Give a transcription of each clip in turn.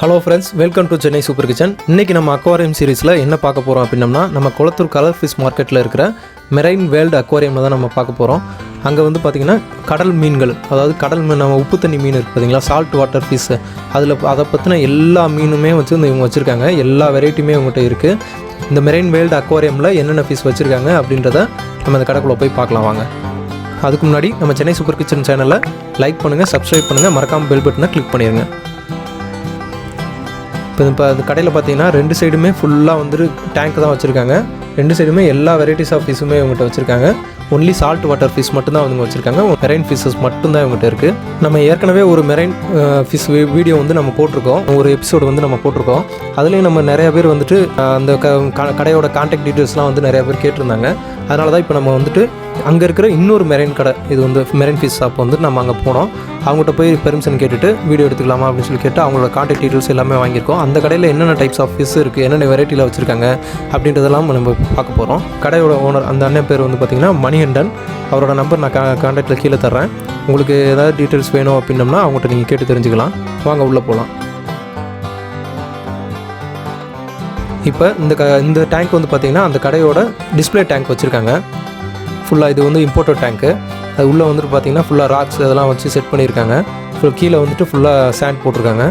Hello friends, welcome to Chennai Super Kitchen. இன்னைக்கு நம்ம Aquarium சீரிஸ்ல என்ன பார்க்க போறோம் அப்படின்னா நம்ம கொளத்தூர் கலர் ஃபிஷ் மார்க்கெட்ல இருக்கிற மெரைன் வேர்ல்ட் அக்வாரியம்ல தான் நம்ம பார்க்க போறோம். அங்க வந்து பாத்தீங்கன்னா கடல் மீன்கள், அதாவது கடல் மீன், நம்ம உப்பு தண்ணி மீன் இருக்கு பாத்தீங்களா, சால்ட் வாட்டர் ஃபிஷ், அதுல அத பத்தின எல்லா மீனுமே வச்சு இவங்க வச்சிருக்காங்க. எல்லா வெரைட்டியுமே இவங்ககிட்ட இருக்கு. இந்த மெரைன் வேர்ல்ட் அக்வாரியம்ல என்னென்ன ஃபிஷ் வச்சிருக்காங்க அப்படின்றத நம்ம இந்த கடைக்குள்ள போய் பார்க்கலாம் வாங்க. அதுக்கு முன்னாடி நம்ம சென்னை சூப்பர் கிச்சன் சேனலை லைக் பண்ணுங்க, சப்ஸ்கிரைப் பண்ணுங்க, மறக்காம பெல் பட்டனை கிளிக் பண்ணிருங்க. இப்போ அந்த கடையில் பார்த்தீங்கன்னா ரெண்டு சைடுமே ஃபுல்லாக வந்துட்டு டேங்க் தான் வச்சுருக்காங்க. ரெண்டு சைடுமே எல்லா வெரைட்டிஸ் ஆஃப் ஃபிஷ்ஷுமே இவங்ககிட்ட வச்சுருக்காங்க. ஒன்லி சால்ட் வாட்டர் ஃபிஷ் மட்டும்தான் அவங்க வச்சுருக்காங்க. மெரைன் ஃபிஷ்ஷஸ் மட்டும்தான் இவங்ககிட்ட இருக்குது. நம்ம ஏற்கனவே ஒரு மெரைன் ஃபிஷ் வீடியோ வந்து நம்ம போட்டிருக்கோம், ஒரு எபிசோடு வந்து நம்ம போட்டிருக்கோம். அதுலேயும் நம்ம நிறையா பேர் வந்துட்டு அந்த கடையோட கான்டாக்ட் டீட்டெயில்ஸ்லாம் வந்து நிறையா பேர் கேட்டிருந்தாங்க. அதனால தான் இப்போ நம்ம வந்துட்டு அங்கே இருக்கிற இன்னொரு மெரைன் கடை, இது வந்து மெரைன் ஃபிஷ் ஷாப் வந்து நம்ம அங்கே போனோம். அவங்ககிட்ட போய் பெர்மிஷன் கேட்டுட்டு வீடியோ எடுத்துக்கலாமா அப்படின்னு சொல்லி கேட்டு அவங்களோட கான்டாக்ட் டீட்டெயில்ஸ் எல்லாமே வாங்கியிருக்கோம். அந்த கடையில் என்னென்ன டைப்ஸ் ஆஃப் ஃபிஷ் இருக்குது, என்னென்ன வெரைட்டியில் வச்சுருக்காங்க அப்படின்றதெல்லாம் நம்ம பார்க்க போகிறோம். கடையோட ஓனர் அந்த அண்ணன் பேர் வந்து பார்த்திங்கன்னா மணிகண்டன். அவரோட நம்பர் நான் கான்டாக்டில் கீழே தர்றேன். உங்களுக்கு ஏதாவது டீட்டெயில்ஸ் வேணும் அப்படின்னம்னா அவங்கள்ட்ட நீங்கள் கேட்டு தெரிஞ்சுக்கலாம். வாங்க உள்ளே போகலாம். இப்போ இந்த டேங்க் வந்து பார்த்திங்கன்னா அந்த கடையோட டிஸ்பிளே டேங்க் வச்சுருக்காங்க. ஃபுல்லாக இது வந்து இம்போர்ட்டட் டேங்க்கு. அது உள்ளே வந்துட்டு பார்த்திங்கன்னா ஃபுல்லாக ராக்ஸ் அதெல்லாம் வச்சு செட் பண்ணியிருக்காங்க. கீழே வந்துட்டு ஃபுல்லாக சாண்ட் போட்டிருக்காங்க.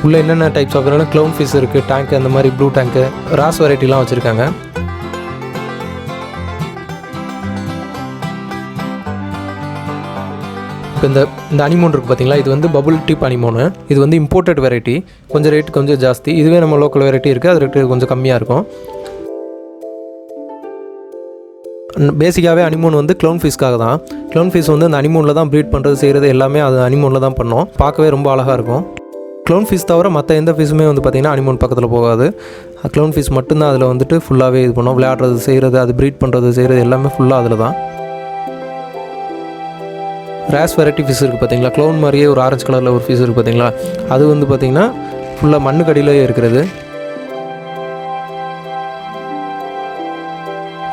உள்ளே என்னென்ன டைப்ஸ் ஆஃப் க்ளவுன் ஃபிஷ் இருக்குது, டேங்க்கு அந்த மாதிரி ப்ளூ டேங்க்கு, ராஸ் வெரைட்டிலாம் வச்சுருக்காங்க. இப்போ இந்த அனிமோன் இருக்குது பார்த்தீங்களா, இது வந்து பபுள் டிப் அனிமோனு. இது வந்து இம்போர்ட்டட் வெரைட்டி. கொஞ்சம் ரேட்டு கொஞ்சம் ஜாஸ்தி. இதுவே நம்ம லோக்கல் வெரைட்டி இருக்குது, அது ரேட்டு கொஞ்சம் கம்மியாக இருக்கும். பேசிக்காகவே அனிமோன் வந்து க்ளவுன் ஃபிஷ்க்காக தான். க்ளவுன் ஃபிஷ் வந்து அந்த அனிமோனில் தான் ப்ரீட் பண்ணுறது செய்கிறது எல்லாமே அது அனிமோனில் தான் பண்ணோம். பார்க்கவே ரொம்ப அழகாக இருக்கும். க்ளவுன் ஃபிஷ் தவிர மற்ற எந்த ஃபிஷ்ஷுமே வந்து பார்த்திங்கன்னா அனிமோன் பக்கத்தில் போகாது. க்ளவுன் ஃபிஷ் மட்டும்தான் அதில் வந்துட்டு ஃபுல்லாகவே இது பண்ணோம். விளையாடுறது செய்கிறது, அது ப்ரீட் பண்ணுறது செய்கிறது எல்லாமே ஃபுல்லாக அதில் தான். ரேஸ் வெரைட்டி ஃபிஷ் இருக்குது பார்த்தீங்களா, க்ளவுன் மாதிரியே ஒரு ஆரஞ்சு கலரில் ஒரு ஃபிஷ் இருக்குது பார்த்தீங்களா, அது வந்து பார்த்திங்கன்னா ஃபுல்லாக மண்ணுக்கடியிலே இருக்கிறது.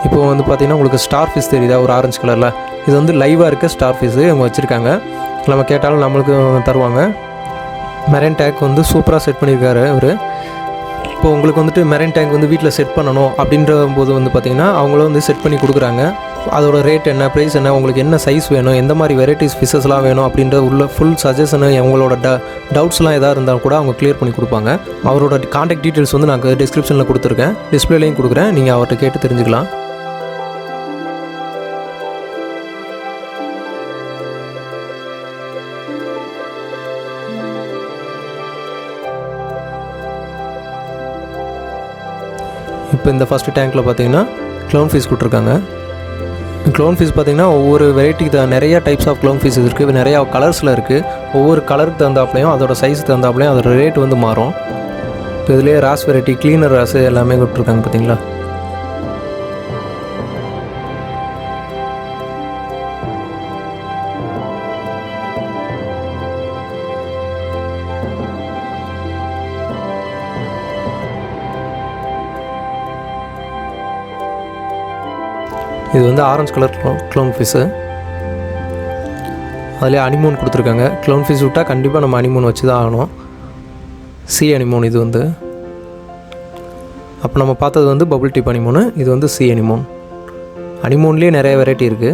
இப்போ வந்து பார்த்திங்கன்னா உங்களுக்கு ஸ்டார் ஃபிஷ் தெரியுதா, ஒரு ஆரஞ்சு கலரில், இது வந்து லைவாக இருக்க ஸ்டார் ஃபிஷ்ஷு அவங்க வச்சுருக்காங்க. நம்ம கேட்டாலும் நம்மளுக்கு தருவாங்க. மெரைன் டேங்க் வந்து சூப்பராக செட் பண்ணியிருக்காரு அவர். இப்போ உங்களுக்கு வந்துட்டு மெரைன் டேங்க் வந்து வீட்டில் செட் பண்ணணும் அப்படின்ற போது வந்து பார்த்திங்கன்னா அவங்களும் வந்து செட் பண்ணி கொடுக்குறாங்க. அதோட ரேட் என்ன, ப்ரைஸ் என்ன, உங்களுக்கு என்ன சைஸ் வேணும், எந்த மாதிரி வெரைட்டிஸ் ஃபிஷ்ஷஸ்லாம் வேணும் அப்படின்ற உள்ள ஃபுல் சஜஷனு, அவங்களோட டவுட்ஸ்லாம் எதாவது இருந்தாலும் கூட அவங்க கிளியர் பண்ணி கொடுப்பாங்க. அவரோட கான்டாக்ட் டீட்டெயில்ஸ் வந்து நான் டிஸ்கிரிப்ஷனில் கொடுத்துருக்கேன், டிஸ்பிளேலையும் கொடுக்குறேன், நீங்கள் அவர்கிட்ட கேட்டு தெரிஞ்சுக்கலாம். இப்போ இந்த ஃபஸ்ட்டு டேங்க்கில் பார்த்தீங்கன்னா க்ளவுன் ஃபிஷ் கொடுத்துருக்காங்க. க்ளவுன் ஃபிஷ் பார்த்திங்கன்னா ஒவ்வொரு வெரைட்டிக்கு தான் நிறையா டைப்ஸ் ஆஃப் க்ளவுன் ஃபிஷ் இருக்குது. நிறையா கலர்ஸில் இருக்குது. ஒவ்வொரு கலருக்கு தகுந்தாப்புலையும் அதோட சைஸ் தகுந்தாப்புலையும் அதோட ரேட் வந்து மாறும். இப்போ இதுலேயே ராஸ் வெரைட்டி, க்ளீனர் ராஸு எல்லாமே கொடுத்துருக்காங்க பார்த்தீங்களா. இது வந்து ஆரஞ்சு கலர் க்ளவுன் ஃபிஷ்ஷு. அதிலே அனிமோன் கொடுத்துருக்காங்க. க்ளவுன் ஃபிஷ் விட்டால் கண்டிப்பாக நம்ம அனிமோன் வச்சு தான் ஆகணும். சி அனிமோன் இது வந்து. அப்போ நம்ம பார்த்தது வந்து பபுள் டிப் அனிமோனு, இது வந்து சி அனிமோன். அனிமோன்லேயே நிறைய வெரைட்டி இருக்குது.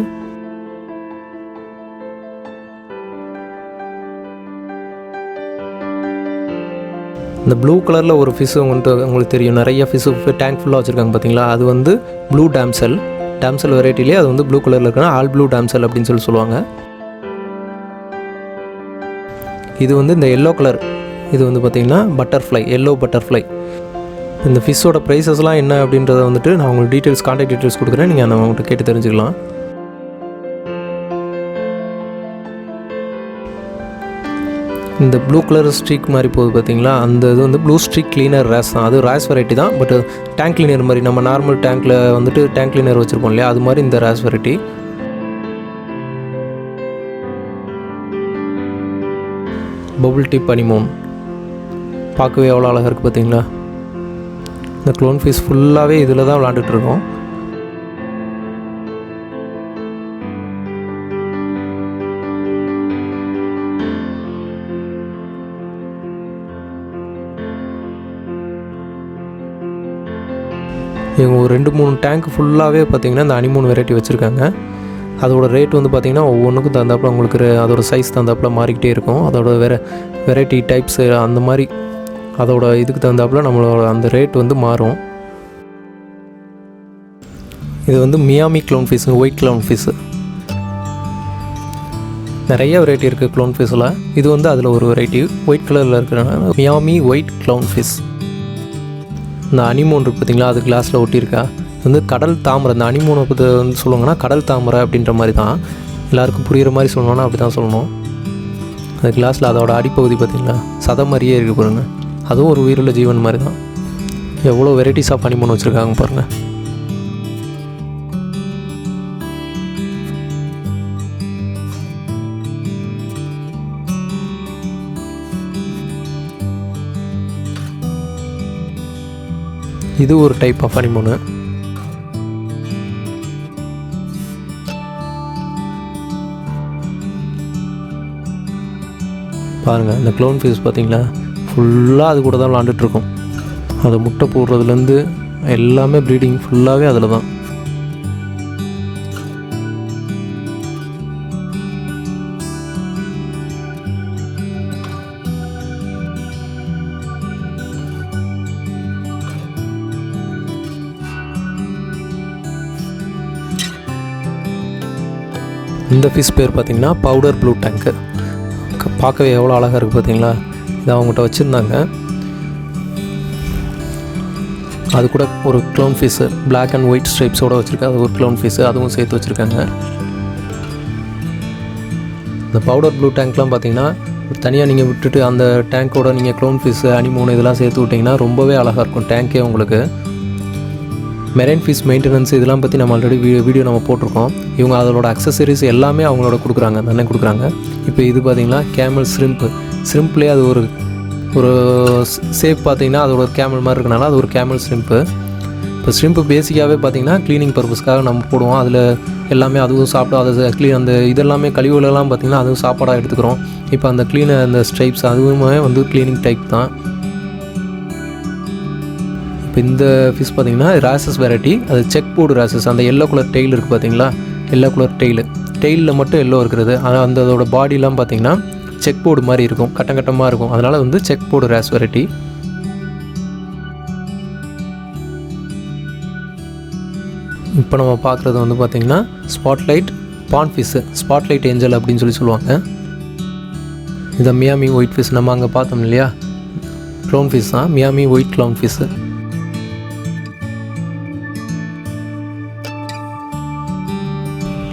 இந்த ப்ளூ கலரில் ஒரு ஃபிஷ்ஷு உங்களுக்கு தெரியும், நிறைய ஃபிஷ்ஷு டேங்க் ஃபுல்லாக வச்சுருக்காங்க பார்த்தீங்களா, அது வந்து ப்ளூ டேம்சல் வெரைட்டிலே அது வந்து ப்ளூ கலரில் இருக்குன்னா ஆல் ப்ளூ டேம்சல் அப்படின்னு சொல்லுவாங்க. இது வந்து இந்த எல்லோ கலர், இது வந்து பார்த்திங்கன்னா பட்டர்ஃப்ளை, எல்லோ பட்டர்ஃப்ளை. இந்த ஃபிஷ்ஷோட ப்ரைஸஸ்லாம் என்ன அப்படின்றத வந்துட்டு நான் உங்களுக்கு டீட்டெயில்ஸ், கான்டாக்ட் டீட்டெயில்ஸ் கொடுக்குறேன், நீங்கள் அந்த அவங்கள்ட்ட கேட்டு தெரிஞ்சுக்கலாம். இந்த ப்ளூ கலர் ஸ்ட்ரீக் மாதிரி போகுது பார்த்தீங்களா, அந்த இது வந்து ப்ளூ ஸ்ட்ரீக் க்ளீனர் ரேஸ் தான். அது ரேஸ் வெரைட்டி தான், பட் டேங்க் கிளீனர் மாதிரி நம்ம நார்மல் டேங்க்கில் வந்துட்டு டேங்க் கிளீனர் வச்சுருப்போம் இல்லையா, அது மாதிரி இந்த race variety. Bubble tip anemone பார்க்கவே எவ்வளோ அழகாக இருக்குது பார்த்தீங்களா. இந்த க்ளவுன் ஃபிஷ் ஃபுல்லாகவே இதில் தான் விளாண்டுட்ருக்கோம். இவங்க ஒரு 2-3 டேங்க் ஃபுல்லாகவே பார்த்திங்கன்னா இந்த அனிமோன் வெரைட்டி வச்சுருக்காங்க. அதோட ரேட் வந்து பார்த்திங்கன்னா ஒவ்வொன்றுக்கும் தகுந்தாப்பில் உங்களுக்கு அதோட சைஸ் தகுந்தாப்பில் மாறிக்கிட்டே இருக்கும். அதோட வெரைட்டி டைப்ஸு அந்த மாதிரி அதோட இதுக்கு தகுந்தாப்பில் நம்மளோட அந்த ரேட் வந்து மாறும். இது வந்து Miami clown fish, white clown fish. நிறைய வெரைட்டி இருக்குது க்ளவுன் ஃபிஷ்ஷில். இது வந்து அதில் ஒரு வெரைட்டி ஒயிட் கலரில் இருக்கிறனால மியாமி ஒயிட் க்ளவுன் ஃபிஷ். இந்த அனிமோன் இருக்குது பார்த்திங்களா, அது கிளாஸில் ஒட்டியிருக்கா. இது வந்து கடல் தாமரை. இந்த அனிமோனை பற்றி வந்து சொல்லுவாங்கன்னா கடல் தாமரை அப்படின்ற மாதிரி தான், எல்லாருக்கும் புரிகிற மாதிரி சொல்லணும்னா அப்படி தான் சொல்லணும். அந்த கிளாஸில் அதோட அடிப்பகுதி பார்த்திங்களா சதை மாதிரியே இருக்குது பாருங்கள். அதுவும் ஒரு உயிருள்ள ஜீவன் மாதிரி தான். எவ்வளோ வெரைட்டிஸ் ஆஃப் அனிமோன் வச்சுருக்காங்க பாருங்கள். இது ஒரு டைப் ஆஃப் அனிமோனு. பாருங்கள் இந்த க்ளவுன் ஃபிஷ் பார்த்தீங்களா, ஃபுல்லாக அது கூட தான் விளாண்டுட்ருக்கோம். அது முட்டை போடுறதுலேருந்து எல்லாமே ப்ரீடிங் ஃபுல்லாகவே அதில் தான். இந்த ஃபிஷ் பேர் பார்த்திங்கன்னா பவுடர் ப்ளூ டேங்க்கு. பார்க்கவே எவ்வளோ அழகாக இருக்குது பார்த்தீங்களா. இதை அவங்ககிட்ட வச்சுருந்தாங்க. அது கூட ஒரு clown fish black and white ஸ்ட்ரைப்ஸோடு வச்சுருக்காங்க. அது ஒரு க்ளவுன் ஃபிஷ்ஷு அதுவும் சேர்த்து வச்சுருக்காங்க. இந்த பவுடர் ப்ளூ டேங்க்லாம் பார்த்திங்கன்னா தனியாக நீங்கள் விட்டுட்டு அந்த டேங்க்கோட நீங்கள் க்ளவுன் ஃபிஷ்ஷு அனிமோன் இதெல்லாம் சேர்த்து விட்டிங்கன்னா ரொம்பவே அழகாக இருக்கும் டேங்க்கே உங்களுக்கு. மெரைன் ஃபிஷ் மெயின்டெனன்ஸ் இதெல்லாம் பற்றி நம்ம ஆல்ரெடி வீடியோ நம்ம போட்டிருக்கோம். இவங்க அதோட அக்சசரிஸ் எல்லாமே அவங்களோட கொடுக்குறாங்க, அந்த கொடுக்குறாங்க. இப்போ இது பார்த்திங்கன்னா கேமல் ஷ்ரிம்ப்லேயே அது ஒரு ஷேப் பார்த்திங்கன்னா அது ஒரு கேமல் மாதிரி இருக்கனால அது ஒரு கேமல் ஷ்ரிம்ப்பு. இப்போ ஷ்ரிம்ப்பு பேசிக்காகவே பார்த்திங்கன்னா க்ளீனிங் பர்பஸ்க்காக நம்ம போடுவோம். அதில் எல்லாமே அதுவும் சாப்பிடும். அதை அந்த இதெல்லாமே கழிவுகளெல்லாம் பார்த்திங்கன்னா அதுவும் சாப்பாடாக எடுத்துக்கிறோம். இப்போ அந்த அந்த ஸ்ட்ரைப்ஸ் அதுவுமே வந்து க்ளீனிங் டைப் தான். இப்போ இந்த ஃபிஷ் பார்த்திங்கன்னா ராசஸ் வெரைட்டி. அது செக் போர்டு ராசஸ். அந்த எல்லோ கலர் டெய்ல் இருக்குது பார்த்திங்களா, எல்லோ கலர் டெய்லில் மட்டும் எல்லோ இருக்கிறது. ஆனால் அதோட பாடிலாம் பார்த்திங்கன்னா செக் போர்டு மாதிரி இருக்கும், கட்டமாக இருக்கும். அதனால் வந்து செக் போர்டு ராஸ் வெரைட்டி. இப்போ நம்ம பார்க்குறது வந்து பார்த்திங்கன்னா ஸ்பாட்லைட் பான் ஃபிஷ்ஷு, ஸ்பாட்லைட் ஏஞ்சல் அப்படின்னு சொல்லுவாங்க. இதை மியாமி ஒயிட் ஃபிஷ் நம்ம அங்கே பார்த்தோம் இல்லையா, க்ளவுன் ஃபிஷ் தான், மியாமி ஒயிட் க்ளவுன் ஃபிஷ்ஷு.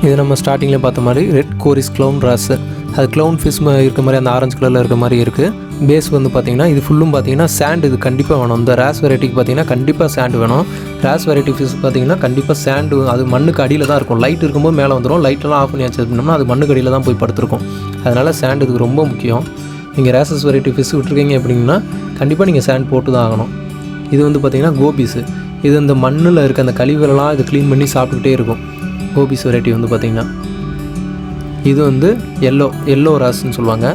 இது நம்ம ஸ்டார்டிங்கில் பார்த்த மாதிரி ரெட் கோரிஸ் க்ளவுன் ராஸு. அது க்ளவுன் ஃபிஷ் இருக்க மாதிரி அந்த ஆரஞ்சு கலரில் இருக்க மாதிரி இருக்குது. பேஸ் வந்து பார்த்திங்கன்னா இது ஃபுல்லும் பார்த்திங்கன்னா சாண்ட் இது கண்டிப்பாக வேணும். இந்த ராஸ் வெரைட்டிக்கு பார்த்திங்கன்னா கண்டிப்பாக சாண்ட் வேணும். ராஸ் வெரைட்டி ஃபிஷ் பார்த்திங்கன்னா கண்டிப்பாக சாண்டு அது மண்ணுக்கு அடியில் தான் இருக்கும். லைட் இருக்கும்போது மேலே வந்துடும். லைட்டெல்லாம் ஆஃப் பண்ணி வச்சு பண்ணோம்னா அது மண்ணுக்கு அடியில் தான் போய் படுத்துருக்கும். அதனால் சாண்ட் இதுக்கு ரொம்ப முக்கியம். நீங்கள் ராசஸ் வெரைட்டி ஃபிஷ் விட்டுருக்கீங்க அப்படின்னா கண்டிப்பாக நீங்கள் சாண்ட் போட்டு தான் ஆகணும். இது வந்து பார்த்திங்கன்னா கோபிஸு. இது இந்த மண்ணில் இருக்க அந்த கழிவுகளெல்லாம் இது க்ளீன் பண்ணி சாப்பிட்டுக்கிட்டே இருக்கும். கோபிஸ் வெரைட்டி வந்து பார்த்திங்கன்னா இது வந்து எல்லோ ராஸ்ன்னு சொல்லுவாங்க,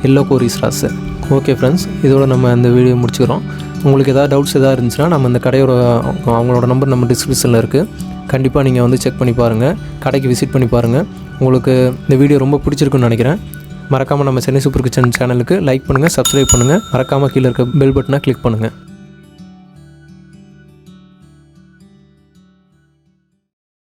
எல்லோ கோரிஸ் ராஸு. ஓகே ஃப்ரெண்ட்ஸ், இதோட நம்ம இந்த வீடியோ முடிச்சுக்கிறோம். உங்களுக்கு எதாவது டவுட்ஸ் எதாவது இருந்துச்சுன்னா நம்ம இந்த கடையோட அவங்களோட நம்பர் நம்ம டிஸ்கிரிப்ஷனில் இருக்குது. கண்டிப்பாக நீங்கள் வந்து செக் பண்ணி பாருங்கள், கடைக்கு விசிட் பண்ணி பாருங்கள். உங்களுக்கு இந்த வீடியோ ரொம்ப பிடிச்சிருக்குன்னு நினைக்கிறேன். மறக்காமல் நம்ம சென்னை சூப்பர் கிச்சன் சேனலுக்கு லைக் பண்ணுங்கள், சப்ஸ்கிரைப் பண்ணுங்கள். மறக்காமல் கீழே இருக்க பெல் பட்டனை கிளிக் பண்ணுங்கள்.